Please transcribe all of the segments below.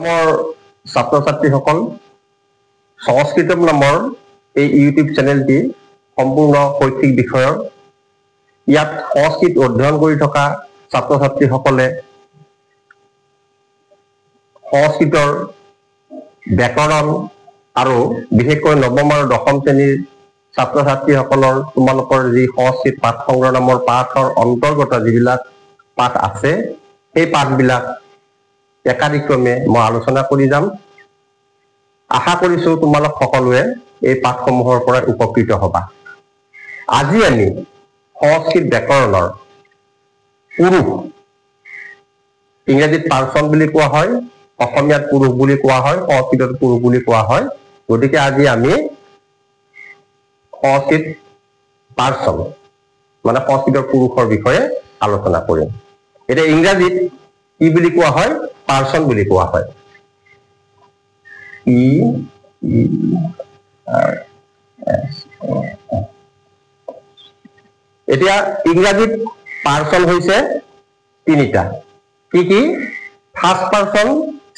আমাৰ ছাত্ৰ ছাত্ৰী সকল সংস্কৃতম নামৰ এই ইউটিউব চ্যানেলটি সম্পূৰ্ণ শৈক্ষিক বিষয়ৰ ইয়াত সংস্কৃত অধ্যয়ন কৰি থকা ছাত্ৰ ছাত্ৰী সকলে সংস্কৃতৰ ব্যাকৰণ আৰু বিশেষকৈ নৱম আৰু দশম শ্ৰেণীৰ ছাত্ৰ ছাত্ৰী সকলৰ তোমালোকৰ যি সংস্কৃত পাঠ সংগ্ৰহ নামৰ পাঠৰ অন্তৰ্গত যিবিলাক পাঠ আছে সেই পাঠবিলাক একাদিক্ৰমে মই আলোচনা কৰি যাম। আশা কৰিছো তোমালোক সকলোৱে এই পাঠসমূহৰ পৰা উপকৃত হবা। আজি আমি সংস্কৃত ব্যাকৰণৰ পুৰুষ ইংৰাজীত পাৰ্সন বুলি কোৱা হয়, অসমীয়াত পুৰুষ বুলি কোৱা হয়, সংস্কৃতত পুৰুষ বুলি কোৱা হয়। গতিকে আজি আমি সংস্কৃত পাৰ্সন মানে সংস্কৃতৰ পুৰুষৰ বিষয়ে আলোচনা কৰিম। এটা ইংৰাজীত কি বুলি কোৱা হয়? পাৰ্সন বুলি কোৱা হয়। এতিয়া ইংৰাজীত পাৰ্সন হৈছে তিনিটা। কি কি? ফাৰ্ষ্ট পাৰ্সন,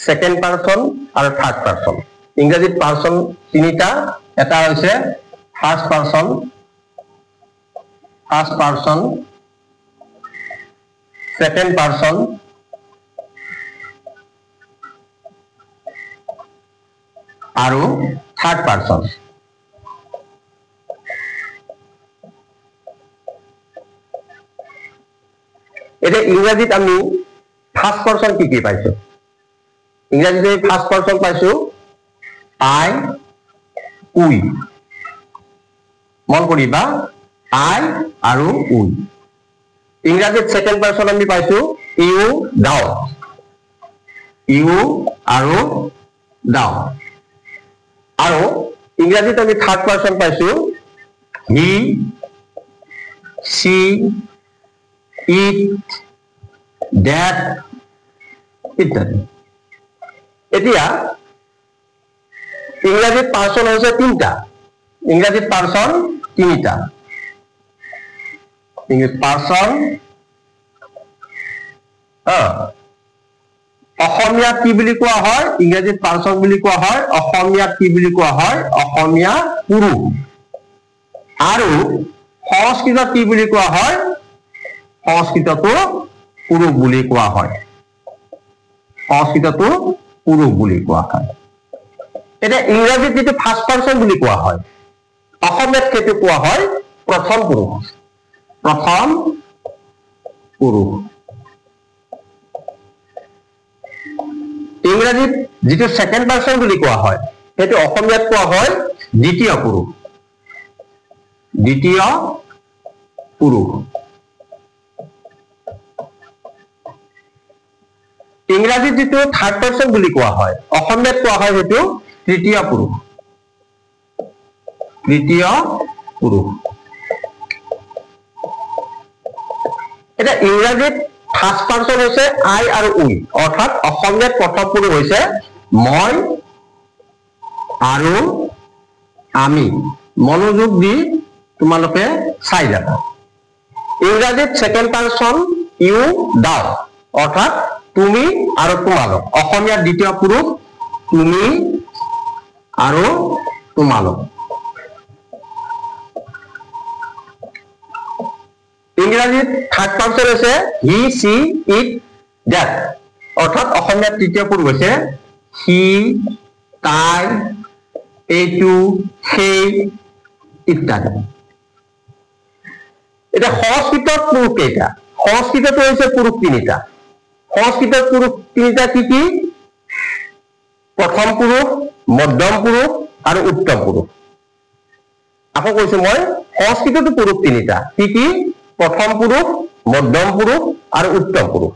সেকেন্ড পাৰ্সন আৰু থাৰ্ড পাৰ্সন। ইংৰাজীত পাৰ্সন তিনিটা। এটা হৈছে ফাৰ্ষ্ট পাৰ্সন, সেকেন্ড পাৰ্সন আৰু থাৰ্ড পাৰ্সন। এতিয়া ইংৰাজীত আমি ফাৰ্ষ্ট পাৰ্সন কি কি পাইছো? ইংৰাজীত আমি ফাৰ্ষ্ট পাৰ্সন পাইছো আই, উই। মন কৰিবা, আই আৰু উই। ইংৰাজীত সেকেন্ড পাৰ্সন আমি পাইছো ইউ, দাও। ইউ আৰু দাও। আৰু ইংৰাজীত আমি থাৰ্ড পাৰ্সন পাইছো হি, সি, ইট, দ্যাট ইত্যাদি। এতিয়া ইংৰাজীত পাৰ্সন হৈছে তিনিটা। ইংৰাজীত পাৰ্সন তিনিটা। ইংৰাজীত পাৰ্সন অসমীয়াত কি বুলি কোৱা হয়? ইংৰাজীত পাৰ্সন বুলি কোৱা হয়। অসমীয়াত কি বুলি কোৱা হয়? অসমীয়া পুৰুষ। আৰু সংস্কৃতত কি বুলি কোৱা হয়? সংস্কৃততো পুৰুষ বুলি কোৱা হয়। সংস্কৃততো পুৰুষ বুলি কোৱা হয়। এতিয়া ইংৰাজীত যিটো ফাৰ্ষ্ট পাৰ্সন বুলি কোৱা হয়, অসমীয়াত সেইটো কোৱা হয় প্ৰথম পুৰুষ। প্ৰথম পুৰুষ। ইংৰাজীত যিটো সেকেন্ড পাৰ্সন বুলি কোৱা হয়, সেইটো অসমীয়াত কোৱা হয় দ্বিতীয় পুৰুষ। দ্বিতীয় পুৰুষ। ইংৰাজীত যিটো থাৰ্ড পাৰ্সন বুলি কোৱা হয়, অসমীয়াত কোৱা হয় সেইটো তৃতীয় পুৰুষ। তৃতীয় পুৰুষ। এটা ইংৰাজীত ফাৰ্ষ্ট পাৰ্সন হৈছে আই আৰু উই, অৰ্থাৎ অসমীয়াত প্ৰথম পুৰুষ হৈছে মই আৰু আমি। মনোযোগ দি তোমালোকে চাই যাবা। ইংৰাজীত সেকেন্ড পাৰ্সন ইউ, দাও, অৰ্থাৎ তুমি আৰু তোমালোক। অসমীয়াত দ্বিতীয় পুৰুষ তুমি আৰু তোমালোক। ইংৰাজীত থাৰ্ড পাৰ্সন হৈছে হি, সি, ইট, দ্যাট, অৰ্থাৎ অসমীয়াত তৃতীয় পুৰুষ হৈছে সি, তাই, এইটো, সেই ইত্যাদি। এতিয়া সংস্কৃতত পুৰুষ কেইটা? সংস্কৃতত হৈছে পুৰুষ তিনিটা। সংস্কৃতত পুৰুষ তিনিটা কি কি? প্ৰথম পুৰুষ, মধ্যম পুৰুষ আৰু উত্তম পুৰুষ। আকৌ কৈছো মই, সংস্কৃততো পুৰুষ তিনিটা। কি কি? প্ৰথম পুৰুষ, মধ্যম পুৰুষ আৰু উত্তম পুৰুষ।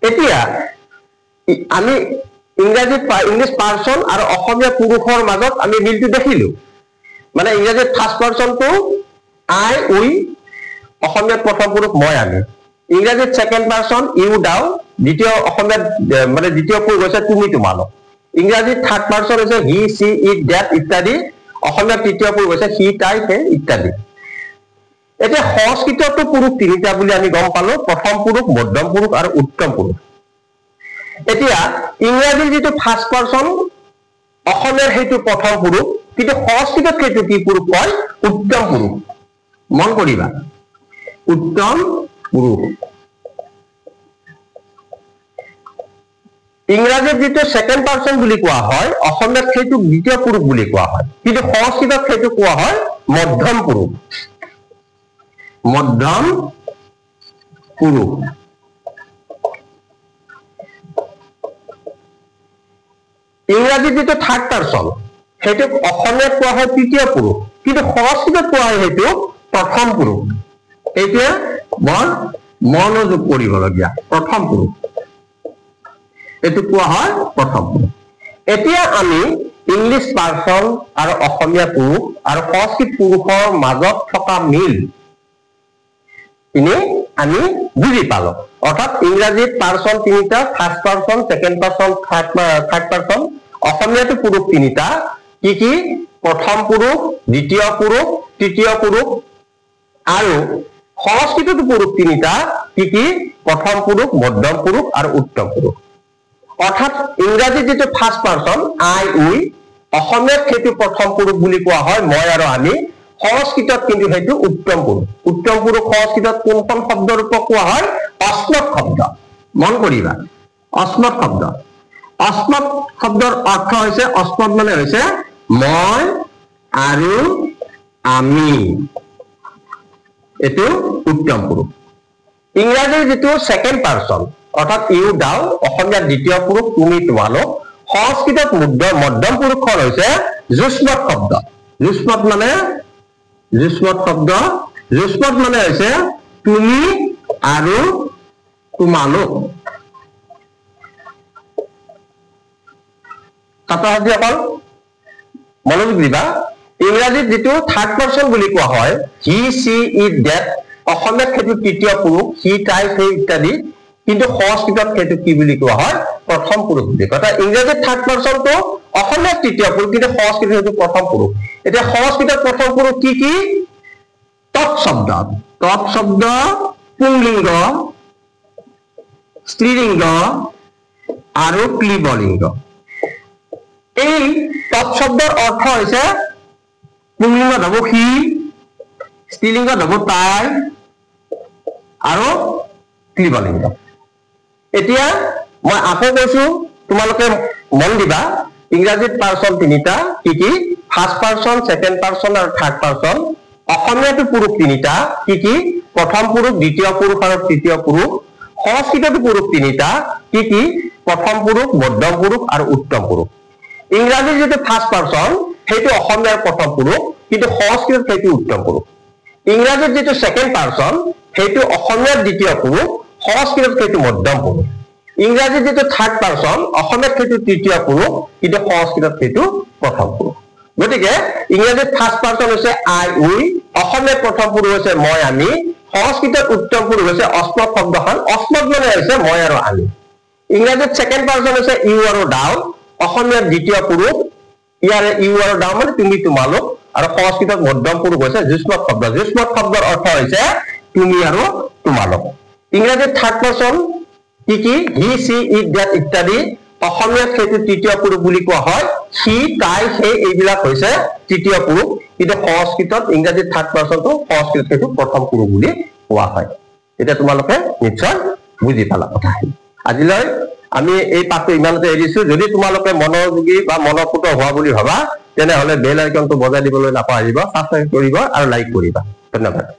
এতিয়া আমি ইংলিছ পাৰ্সন আৰু অসমীয়া পুৰুষৰ মাজত আমি মিলটো দেখিলো। মানে ইংৰাজীত ফাৰ্ষ্ট পাৰ্সনটো আই, উই, অসমীয়াত প্ৰথম পুৰুষ মই, আমি। ইংৰাজীত সেকেন্ড পাৰ্সন ইউ, দাও, দ্বিতীয় অসমীয়াত মানে দ্বিতীয় পুৰুষ হৈছে তুমি, তোমালোক। ইংৰাজীত থাৰ্ড পাৰ্সন হৈছে হি, সি, ইট, দ্যাট ইত্যাদি। অসমীয়াত তৃতীয় পুৰুষ হৈছে সি, তাই, সেই ইত্যাদি। এতিয়া সংস্কৃততো পুৰুষ তিনিটা বুলি আমি গম পালো, প্ৰথম পুৰুষ, মধ্যম পুৰুষ আৰু উত্তম পুৰুষ। এতিয়া ইংৰাজীৰ যেটো ফাৰ্স্ট পাৰসন অসমীয়াৰ হেতু প্ৰথম পুৰুষ কিন্তু সংস্কৃতত হেতু কি পুৰুষ কয় উত্তম পুৰুষ মন কৰিবা উত্তম পুৰুষ ইংৰাজীত যেটো সেকেন্ড পাৰসন বুলি কোৱা হয় অসমীয়াত হেতু দ্বিতীয় পুৰুষ বুলি কোৱা হয় কিন্তু সংস্কৃতত হেতু কোৱা হয় মধ্যম পুৰুষ মধ্যম পুৰুষ ইংৰাজীত যেটো থাৰ্ড পাৰসন হেতু অসমীয়াত কোৱা হয় তৃতীয় পুৰুষ কিন্তু সংস্কৃতত কোৱা হয় হেতু প্ৰথম পুৰুষ এতিয়া মনোযোগ কৰিবলগীয়া প্ৰথম পুৰুষ এটো কোৱা হয় প্ৰথম পুৰুষ এতিয়া আমি ইংলিশ পাৰসন আৰু অসমীয়া পুৰুষ আৰু সংস্কৃত পুৰুষৰ মাজত থকা মিল ইনি আমি বুজি পালো অৰ্থাৎ ইংৰাজীত পাৰসন তিনিটা first person second person third person অসমীয়াটো পুৰুষ তিনিটা কি কি প্ৰথম পুৰুষ দ্বিতীয় পুৰুষ তৃতীয় পুৰুষ আৰু সংস্কৃতটো পুৰুষ তিনিটা কি কি প্ৰথম পুৰুষ মধ্যম পুৰুষ আৰু উত্তম পুৰুষ অৰ্থাৎ ইংৰাজীত যেটো ফাৰ্স্ট পাৰসন আই উই অসমীয়াত হেতু প্ৰথম পুৰুষ বুলি কোৱা হয় মই আৰু আমি সংস্কৃতত কিন্তু হেতু উত্তম পুৰুষ সংস্কৃতত কোনখন শব্দৰ ৰূপত কোৱা হয় অস্মৎ শব্দ মন কৰিবা অস্মৎ শব্দৰ অৰ্থ হৈছে অস্মৎ মানে হৈছে মই আৰু আমি এটো উত্তম পুৰুষ ইংৰাজীৰ যেটো সেকেন্ড পাৰসন অৰ্থাৎ ইউ দাও অসমীয়া দ্বিতীয় পুৰুষ তুমি তোমালোক সংস্কৃতত মধ্যম পুৰুষখন হৈছে যুষ্মৎ শব্দ যুষ্মৎ মানে হৈছে তুমি আৰু তোমালোক ছাত্ৰছাত্ৰী অকল মনোযোগ দিবা ইংৰাজীত যেটো থাৰ্ড পাৰসন বুলি কোৱা হয় হি সি ইট দ্যাট অসমীয়াত হেতু তৃতীয় পুৰুষ হি তাই সেই ইত্যাদি কিন্তু সংস্কৃতত হেতু কি বুলি কোৱা হয় প্ৰথম পুৰুষ বুলি কথা ইংৰাজীত থাৰ্ড পাৰসনটো অসমীয়াত তৃতীয় পুৰুষ কিন্তু সংস্কৃতত হেতু প্ৰথম পুৰুষ এতিয়া সংস্কৃতত প্ৰথম পুৰুষ কি কি তৎ শব্দ পুংলিঙ্গ স্ত্ৰীলিঙ্গ আৰু ক্লীবলিঙ্গ এই তৎ শব্দৰ অৰ্থ হৈছে পুংলিঙ্গত হ'ব সি স্ত্ৰীলিঙ্গত হ'ব তাই আৰু ক্লীবলিঙ্গ এতিয়া মই আকৌ কৈছো তোমালোকে মন দিবা ইংৰাজীত পাৰসন তিনিটা কি কি ফাৰ্স্ট পাৰসন সেকেন্ড পাৰসন আৰু থাৰ্ড পাৰসন অসমীয়াটো পুৰুষ তিনিটা কি কি প্ৰথম পুৰুষ দ্বিতীয় পুৰুষ আৰু তৃতীয় পুৰুষ সংস্কৃতটো পুৰুষ তিনিটা কি কি প্ৰথম পুৰুষ মধ্যম পুৰুষ আৰু উত্তম পুৰুষ ইংৰাজীৰ যেটো ফাৰ্স্ট পাৰসন হেতু অসমীয়াৰ প্ৰথম পুৰুষ কিন্তু সংস্কৃতত হেতু উত্তম পুৰুষ ইংৰাজীৰ যেটো সেকেন্ড পাৰসন হেতু অসমীয়াৰ দ্বিতীয় পুৰুষ সংস্কৃতত হেতু মধ্যম পুৰুষ ইংৰাজীৰ যেটো থাৰ্ড পাৰসন অসমীয়াত হেতু তৃতীয় পুৰুষ কিন্তু সংস্কৃতত হেতু প্ৰথম পুৰুষ গতিকে ইংৰাজীত ফাৰ্স্ট পাৰসন হৈছে আই উই অসমীয়াত প্ৰথম পুৰুষ হৈছে মই আমি সংস্কৃতত উত্তম পুৰুষ হৈছে অস্মৎ শব্দখন অস্মৎ মানে হৈছে মই আৰু আমি ইংৰাজীত সেকেন্ড পাৰসন হৈছে ইউ আৰু দাও অসমীয়াত দ্বিতীয় পুৰুষ ইয়াৰে ইউ আৰু দাও মানে তুমি তোমালোক আৰু সংস্কৃতত মধ্যম পুৰুষ হৈছে যুষ্মৎ শব্দৰ অৰ্থ হৈছে তুমি আৰু তোমালোক ইংৰাজীত থার্ড পারসন কি কি হি সি ইট দ্যাট ইত্যাদি অসমীয়াত হেতু তৃতীয় পুৰুষ বুলি কোৱা হয় সি তাই সেই এইবিলাক হৈছে তৃতীয় পুৰুষ কিন্তু সংস্কৃতত ইংৰাজীত থাৰ্ড পাৰসনটো সংস্কৃতত হেতু প্ৰথম পুৰুষ বুলি কোৱা হয় এটা তোমালোকে নিশ্চয় বুজি পালা কথা আজিলৈ আমি এই পাঠটো ইমানতে এৰিছো যদি তোমালোকে মনোযোগী বা মনোপুত হোৱা বুলি ভাবা তেনেহলে বেল আইকনটো বজাই দিবলৈ নাপাহৰিবা সাবস্ক্ৰাইব কৰিবা আৰু লাইক কৰিবা ধন্যবাদ